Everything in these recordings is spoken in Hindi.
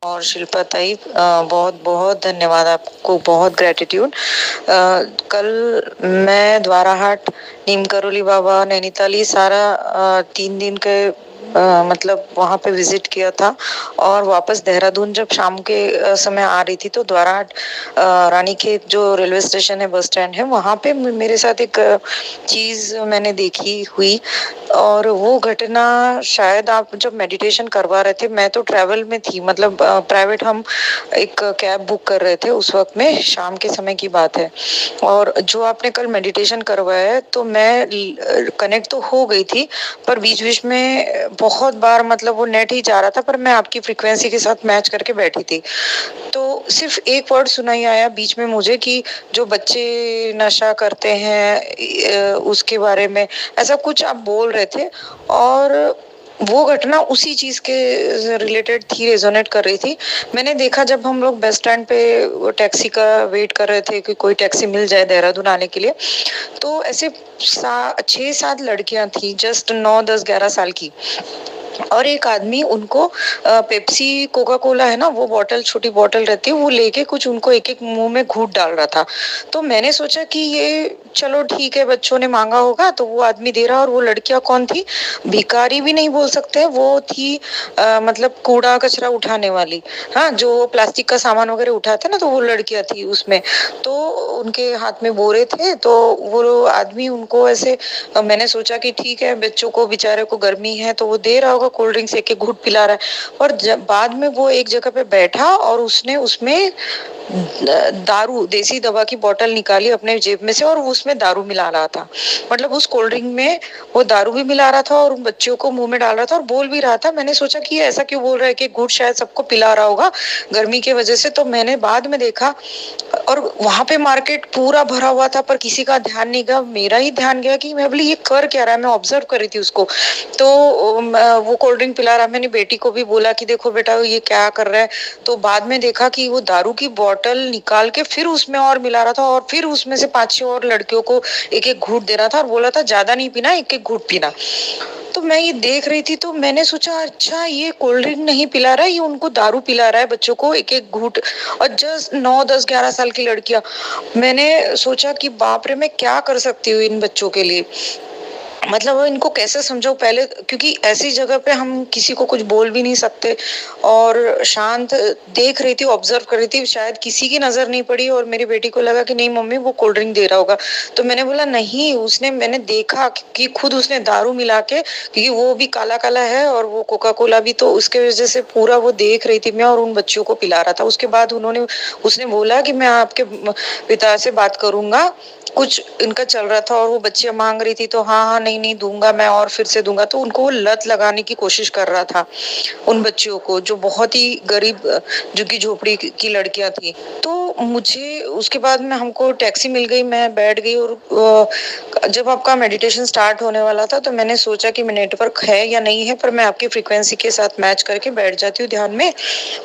और शिल्पा ताई, बहुत बहुत धन्यवाद आपको, बहुत ग्रेटिट्यूड। कल मैं द्वाराहाट, नीम करोली बाबा, नैनीताल, ये सारा 3 दिन के मतलब वहां पे विजिट किया था। और वापस देहरादून जब शाम के समय आ रही थी तो द्वाराहाट रानीखेत जो रेलवे स्टेशन है, बस स्टैंड है, वहां पे मेरे साथ एक चीज मैंने देखी हुई। और वो घटना, शायद आप जब मेडिटेशन करवा रहे थे, मैं तो ट्रैवल में थी, मतलब प्राइवेट हम एक कैब बुक कर रहे थे उस वक्त में, शाम के समय की बात है। और जो आपने कल मेडिटेशन करवाया है, तो मैं कनेक्ट तो हो गई थी, पर बीच बीच में बहुत बार मतलब वो नेट ही जा रहा था, पर मैं आपकी फ्रीक्वेंसी के साथ मैच करके बैठी थी। तो सिर्फ एक वर्ड सुनाई आया बीच में मुझे कि जो बच्चे नशा करते हैं उसके बारे में ऐसा कुछ आप बोल रहे थे। और वो घटना उसी चीज के रिलेटेड थी, रेजोनेट कर रही थी। मैंने देखा जब हम लोग बस स्टैंड पे टैक्सी का वेट कर रहे थे कि कोई टैक्सी मिल जाए देहरादून आने के लिए, तो ऐसे 6-7 लड़कियां थी, जस्ट 9-10-11 साल की। और एक आदमी उनको पेप्सी कोका कोला है ना, वो बॉटल, छोटी बॉटल रहती है, वो लेके कुछ उनको एक एक मुंह में घूंट डाल रहा था। तो मैंने सोचा कि ये चलो ठीक है, बच्चों ने मांगा होगा तो वो आदमी दे रहा। और वो लड़कियां कौन थी, भिखारी भी नहीं बोल सकते, वो थी मतलब कूड़ा कचरा उठाने वाली। हाँ, जो प्लास्टिक का सामान वगैरह उठाते ना, तो वो लड़कियां थी उसमें। तो उनके हाथ में बोरे थे, तो वो आदमी उनको ऐसे मैंने सोचा कि ठीक है, बच्चों को बेचारे को गर्मी है तो वो दे रहा होगा, कोल्ड ड्रिंक्स एक एक घूंट पिला रहा है। और जब बाद में वो एक जगह पे बैठा और उसने उसमें दारू, देसी दवा की बोतल निकाली अपने जेब में से और उसमें दारू मिला रहा था। मतलब उस कोल्ड ड्रिंक में वो दारू भी मिला रहा था और उन बच्चों को मुंह में डाल रहा था और बोल भी रहा था। मैंने सोचा कि ये ऐसा क्यों बोल रहा है कि घूंट शायद सबको पिला रहा होगा गर्मी की वजह से। तो मैंने बाद में देखा और वहां पे मार्केट पूरा भरा हुआ था, पर किसी का ध्यान नहीं गया, मेरा ही ध्यान गया कि मैं बोली ये कर क्या रहा है। मैं ऑब्जर्व कर रही थी उसको। तो वो कोल्ड ड्रिंक पिला रहा। मैंने बेटी को भी बोला कि देखो बेटा ये क्या कर रहा है। तो बाद में देखा कि वो दारू की बोतल निकाल के फिर उसमें और मिला रहा था और फिर उसमें से 5-6 और लड़कियों को एक एक घूंट दे रहा था और बोला था ज्यादा नहीं पीना, एक एक घूंट पीना। तो मैं ये देख रही थी तो मैंने सोचा अच्छा, ये कोल्ड ड्रिंक नहीं पिला रहा है, ये उनको दारू पिला रहा है बच्चों को एक एक घूंट। और जस्ट 9-10-11 साल की लड़कियां। मैंने सोचा कि बाप रे, मैं क्या कर सकती हूँ इन बच्चों के लिए। मतलब इनको कैसे समझाऊं पहले, क्योंकि ऐसी जगह पे हम किसी को कुछ बोल भी नहीं सकते। और शांत देख रही थी, ऑब्जर्व कर रही थी, शायद किसी की नजर नहीं पड़ी और मेरी बेटी को लगा कि नहीं मम्मी वो कोल्ड ड्रिंक दे रहा होगा। तो मैंने बोला नहीं, उसने, मैंने देखा कि खुद उसने दारू मिला के, क्योंकि वो भी काला काला है और वो कोका कोला भी, तो उसके वजह से पूरा वो देख रही थी मैं, और उन बच्चों को पिला रहा था। उसके बाद उसने बोला कि मैं आपके पिता से बात करूंगा, कुछ इनका चल रहा था। और वो बच्चियां मांग रही थी तो हाँ हाँ, नहीं नहीं दूंगा मैं, और फिर से दूंगा। तो उनको वो लत लगाने की कोशिश कर रहा था उन बच्चियों को, जो बहुत ही गरीब झुग्गी झोपड़ी की लड़कियां थी। तो मुझे उसके बाद में हमको टैक्सी मिल गई, मैं बैठ गई। और जब आपका मेडिटेशन स्टार्ट होने वाला था तो मैंने सोचा कि नेटवर्क है या नहीं है, पर मैं आपकी फ्रीक्वेंसी के साथ मैच करके बैठ जाती हूँ ध्यान में।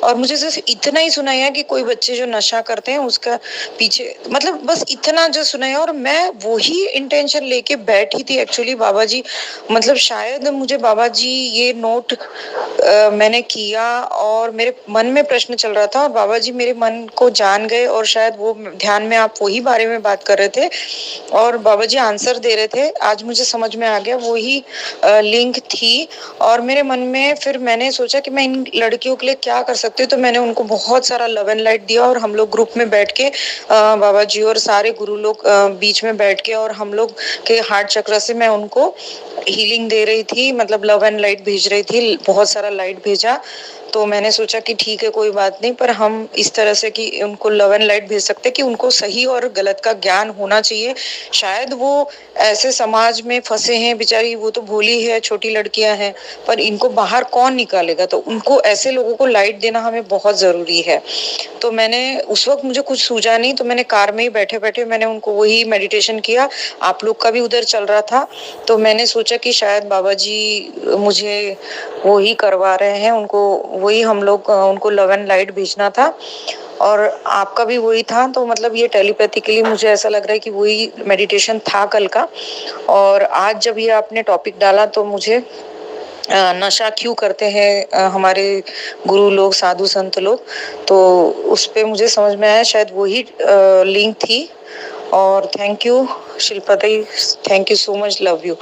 और मुझे सिर्फ इतना ही सुनाया कि कोई बच्चे जो नशा करते हैं उसका पीछे, मतलब बस इतना जो सुनाया। और मैं वही इंटेंशन लेके बैठी थी एक्चुअली बाबा जी, मतलब शायद मुझे बाबा जी ये नोट मैंने किया और मेरे मन में प्रश्न चल रहा था और बाबा जी मेरे मन को जान गए। और शायद वो ध्यान में आप वही बारे में बात कर रहे थे और बाबा जी आंसर दे रहे थे। आज मुझे समझ में आ गया, वही लिंक थी। और मेरे मन में फिर मैंने सोचा कि मैं इन लड़कियों के लिए क्या कर सकती हूँ। तो मैंने उनको बहुत सारा लव एंड लाइट दिया और हम लोग ग्रुप में बैठ के बाबा जी और सारे गुरु लोग बीच में बैठ के, और हम लोग के हार्ट चक्र से मैं उनको हीलिंग दे रही थी, मतलब लव एंड लाइट भेज रही थी, बहुत सारा लाइट भेजा। तो मैंने सोचा कि ठीक है कोई बात नहीं, पर हम इस तरह से कि उनको लव एंड लाइट भेज सकते कि उनको सही और गलत का ज्ञान होना चाहिए। शायद वो ऐसे समाज में फंसे हैं बेचारी, वो तो भोली है, छोटी लड़कियां हैं, पर इनको बाहर कौन निकालेगा। तो उनको, ऐसे लोगों को लाइट देना हमें बहुत जरूरी है। तो मैंने उस वक्त, मुझे कुछ सूझा नहीं, तो मैंने कार में ही बैठे बैठे मैंने उनको वही मेडिटेशन किया। आप लोग का भी उधर चल रहा था, तो मैंने सोचा कि शायद बाबा जी मुझे वही करवा रहे हैं, उनको वही हम लोग उनको लव एंड लाइट भेजना था। और आपका भी वही था, तो मतलब ये टेलीपैथिकली मुझे ऐसा लग रहा है कि वही मेडिटेशन था कल का। और आज जब ये आपने टॉपिक डाला तो मुझे नशा क्यों करते हैं हमारे गुरु लोग, साधु संत लोग। तो उस पे मुझे समझ में आया शायद वही लिंक थी। और thank you Shilpa the, thank you so much, love you.